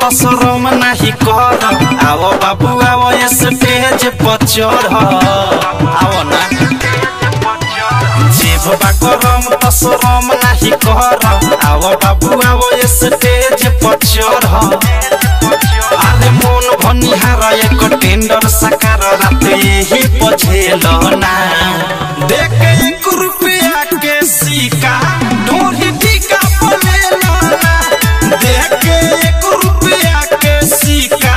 तो शरम नहीं कर। आओ बाबू आओ स्टेज पर चढ़, आओ ना जेबा गरम तो शरम नहीं कर। आओ बाबू आओ स्टेज पर चढ़। अरे मन भनिहार एक टेंडर सकार रात यही बजेल ना। देख 1 रुपया के सिक्का ढोरी टीका पलेला ना। देख 1 रुपया के सिक्का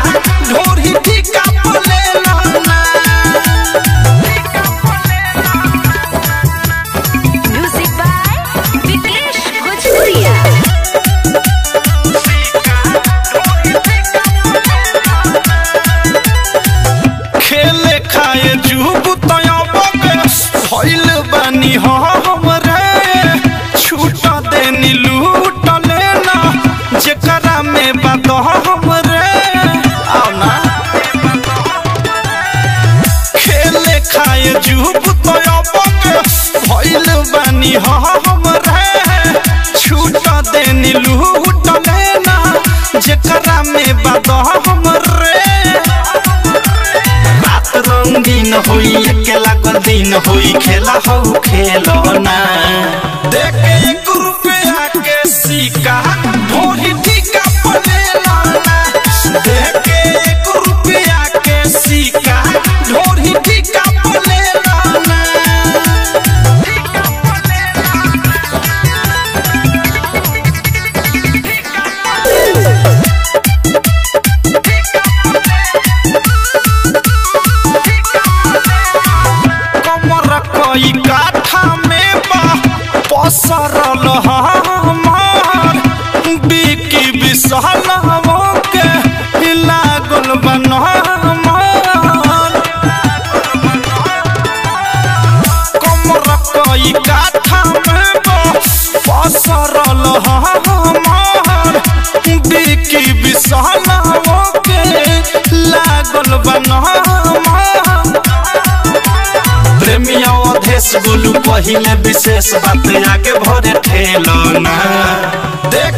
ढोरी टीका पलेला ना। म्यूजिक बाय विकेश गुजरिया। खेले खाए जुब भइल बानी हमरे। छूट देनी लूट लेना जेकरा में बात हमरे। आओ ना खेले खाए जुब भइल बानी हमरे। छूट देनी लूट लेना जेकरा में बात हमरे। रात रंगीन होई अकेला कर दिन होई खेला हो खेलो ना। देख 1 रुपया के सिक्का ढोरी टीका पलेला ना। देख 1 रुपया के सिक्का ढोरी टीका पलेला ना। कोई काठा में बा पसरल हमार। बिकी विशाल के लागल बनहमार। कमर कोई काठा में बा पसरल हमार। बिकी विशाल के लागल बनहमार। प्रेमिया अधेश गोलू पहिले विशेष बात आगे भरे ठेलो ना। देख